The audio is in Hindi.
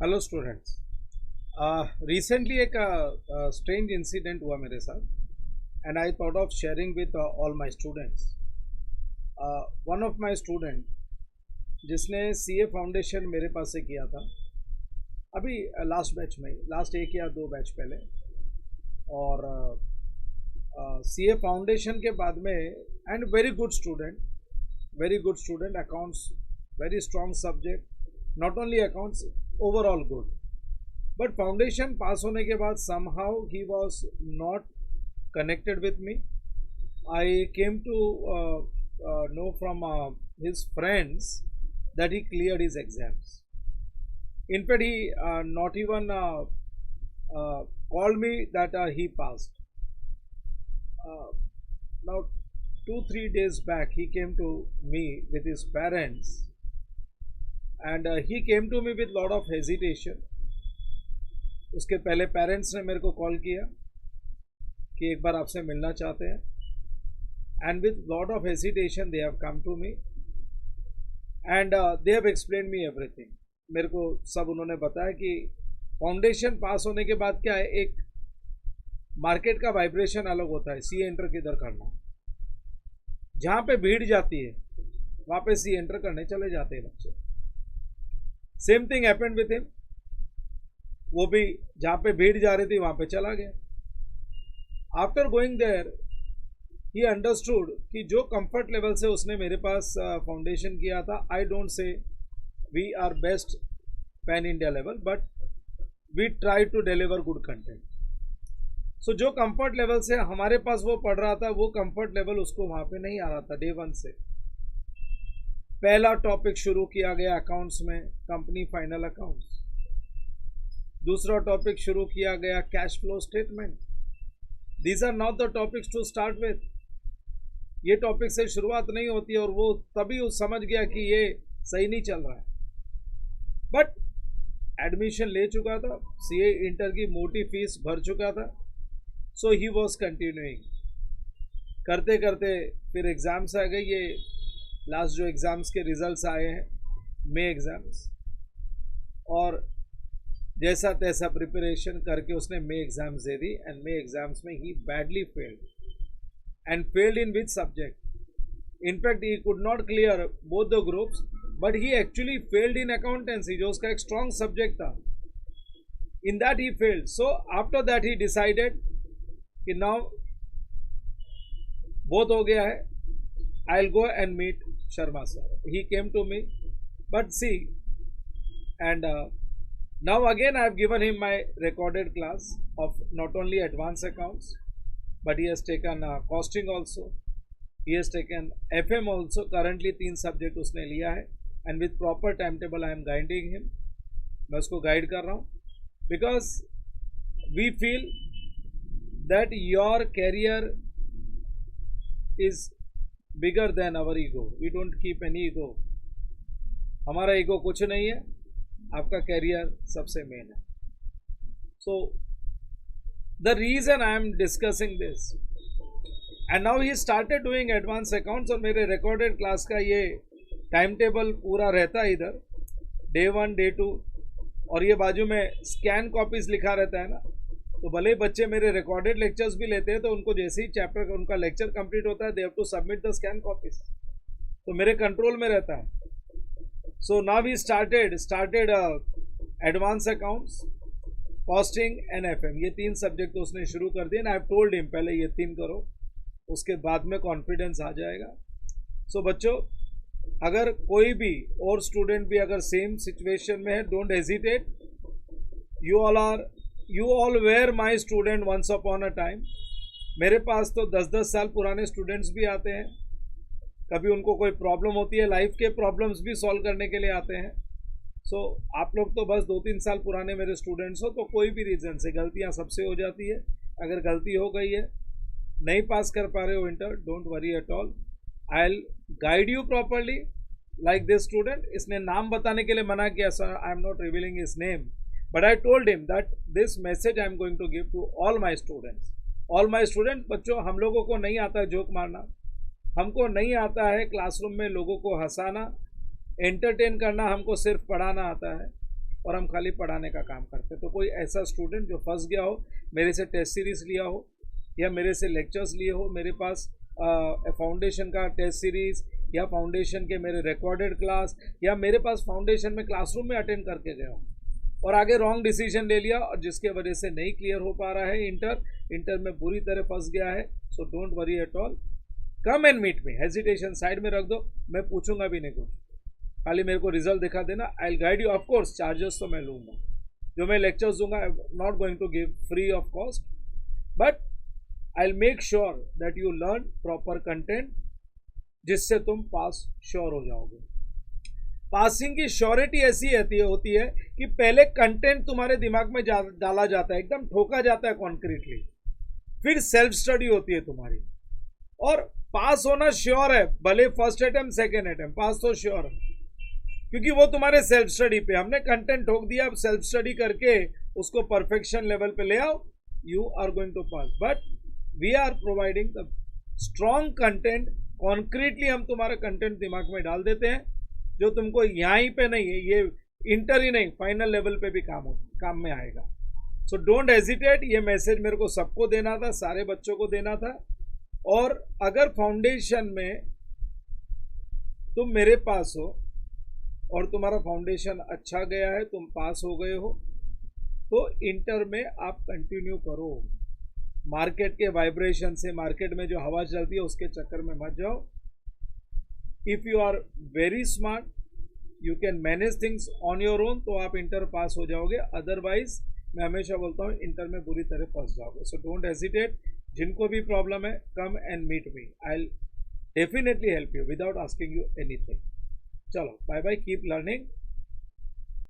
Hello students. रिसेंटली एक स्ट्रेंज इंसिडेंट हुआ मेरे साथ and I thought of sharing with all my students. One of my student जिसने सीए फाउंडेशन मेरे पास से किया था अभी लास्ट बैच में, लास्ट एक या दो बैच पहले, और सीए फाउंडेशन के बाद में and very good student, accounts very strong subject, not only accounts, overall good, but foundation pass होने के बाद somehow he was not connected with me. I came to know from his friends that he cleared his exams. In fact, he not even called me that he passed. Now 2-3 days back he came to me with his parents, and he came to me with lot of hesitation. उसके पहले पेरेंट्स ने मेरे को कॉल किया कि एक बार आपसे मिलना चाहते हैं, and with lot of hesitation they have come to me and they have explain me everything. मेरे को सब उन्होंने बताया कि फाउंडेशन पास होने के बाद क्या है, एक मार्केट का वाइब्रेशन अलग होता है. सी एंटर किधर करना, जहाँ पे भीड़ जाती है वहाँ पे सी एंटर करने चले जाते हैं बच्चे. Same thing happened with him. वो भी जहाँ पे भीड़ जा रही थी वहाँ पे चला गया. After going there he understood कि जो कंफर्ट लेवल से उसने मेरे पास फाउंडेशन किया था, I don't say we are best pan India level, but we try to deliver good content. So जो कंफर्ट लेवल से हमारे पास वो पढ़ रहा था, वो कंफर्ट लेवल उसको वहाँ पे नहीं आ रहा था. डे वन से पहला टॉपिक शुरू किया गया अकाउंट्स में, कंपनी फाइनल अकाउंट्स. दूसरा टॉपिक शुरू किया गया cash flow statement. These are not the topics to start with. ये टॉपिक से शुरुआत नहीं होती है, और वो तभी वो समझ गया कि ये सही नहीं चल रहा है. बट एडमिशन ले चुका था, सीए इंटर की मोटी फीस भर चुका था. सो ही वॉज कंटिन्यूइंग. करते करते फिर एग्ज़ाम्स आ गए. ये लास्ट जो एग्ज़ाम्स के रिजल्ट्स आए हैं, मे एग्ज़ाम्स, और जैसा तैसा प्रिपरेशन करके उसने मे एग्जाम्स दे दी. एंड मे एग्जाम्स में ही badly failed, and failed in which subject. In fact he could not clear both the groups, but he actually failed in accountancy, जो उसका एक स्ट्रॉन्ग सब्जेक्ट था. In that he failed. So after that he decided कि नाउ बोथ हो गया है, I will go and meet Sharma sir. He came to me, but see, and now again I have given him my recorded class of not only advanced accounts, but he has taken costing also, he has taken FM also. Currently 3 subject उसने लिया है, and with proper timetable I am guiding him. मैं उसको गाइड कर रहा हूँ, because we feel that your career is bigger than our ego. We don't keep any ego. हमारा ईगो कुछ नहीं है, आपका कैरियर सबसे मेन है. So the reason I am discussing this, and now he started doing advance accounts. और मेरे रिकॉर्डेड क्लास का ये टाइम टेबल पूरा रहता है इधर, डे 1 डे 2, और ये बाजू में स्कैन कॉपीज लिखा रहता है ना. तो भले ही बच्चे मेरे रिकॉर्डेड लेक्चर्स भी लेते हैं, तो उनको जैसे ही चैप्टर उनका लेक्चर कंप्लीट होता है, they have to submit the scan copies. तो मेरे कंट्रोल में रहता है. So now we started advanced accounts, costing and FM. ये 3 सब्जेक्ट तो उसने शुरू कर दिए. I have told him पहले ये 3 करो, उसके बाद में कॉन्फिडेंस आ जाएगा. So बच्चों, अगर कोई भी और स्टूडेंट भी अगर सेम सिचुएशन में है, don't hesitate. you all were my student once upon a time. मेरे पास तो 10-10 साल पुराने स्टूडेंट्स भी आते हैं. कभी उनको कोई प्रॉब्लम होती है, लाइफ के प्रॉब्लम्स भी सॉल्व करने के लिए आते हैं. सो आप लोग तो बस 2-3 साल पुराने मेरे स्टूडेंट्स हो, तो कोई भी रीज़न से गलतियां सबसे हो जाती है. अगर गलती हो गई है, नहीं पास कर पा रहे हो inter, don't worry at all. I will guide you properly like this student. इसने नाम बताने के लिए मना किया, sir I am not revealing his name, but I told him that this message I am going to give to all my students. All my student. बच्चों, हम लोगों को नहीं आता जोक मारना, हमको नहीं आता है क्लासरूम में लोगों को हंसाना, एंटरटेन करना. हमको सिर्फ पढ़ाना आता है. और हम खाली पढ़ाने का काम करते हैं। तो कोई ऐसा स्टूडेंट जो फंस गया हो, मेरे से टेस्ट सीरीज लिया हो या मेरे से लेक्चर्स लिए हो, मेरे पास फाउंडेशन का टेस्ट सीरीज या फाउंडेशन के मेरे रिकॉर्डेड क्लास या मेरे पास फाउंडेशन में क्लासरूम में अटेंड करके गया हो और आगे रॉन्ग डिसीजन ले लिया और जिसके वजह से नहीं क्लियर हो पा रहा है इंटर में बुरी तरह फंस गया है, so don't worry at all, come and meet me. Hesitation side में रख दो, मैं पूछूंगा भी नहीं कुछ, खाली मेरे को रिजल्ट दिखा देना। I will guide you, of course charges तो मैं लूंगा, जो मैं लेक्चर्स दूंगा I am not going to give free of cost, but I will make sure that you learn proper content जिससे तुम पास श्योर हो जाओगे। पासिंग की श्योरिटी ऐसी होती है कि पहले कंटेंट तुम्हारे दिमाग में डाला जाता है, एकदम ठोका जाता है कॉन्क्रीटली, फिर सेल्फ स्टडी होती है तुम्हारी, और पास होना श्योर है, भले फर्स्ट अटेम्प्ट सेकेंड अटेम्प्ट, पास तो श्योर है क्योंकि वो तुम्हारे सेल्फ स्टडी पे, हमने कंटेंट ठोक दिया, अब सेल्फ स्टडी करके उसको परफेक्शन लेवल पे ले आओ, you are going to pass. But we are providing the strong content, concretely हम तुम्हारा कंटेंट दिमाग में डाल देते हैं जो तुमको यहीं पे नहीं है, ये इंटर ही नहीं फाइनल लेवल पे भी काम में आएगा। सो डोंट हेजिटेट, ये मैसेज मेरे को सबको देना था, सारे बच्चों को देना था। और अगर फाउंडेशन में तुम मेरे पास हो और तुम्हारा फाउंडेशन अच्छा गया है, तुम पास हो गए हो, तो इंटर में आप कंटिन्यू करो। मार्केट के वाइब्रेशन से, मार्केट में जो हवा चलती है उसके चक्कर में मत जाओ। If you are very smart, you can manage things on your own, तो आप इंटर पास हो जाओगे, अदरवाइज मैं हमेशा बोलता हूँ इंटर में बुरी तरह फंस जाओगे। सो डोंट हेजिटेट, जिनको भी प्रॉब्लम है come and meet me, I will definitely help you without asking you anything. चलो बाय बाय, कीप लर्निंग।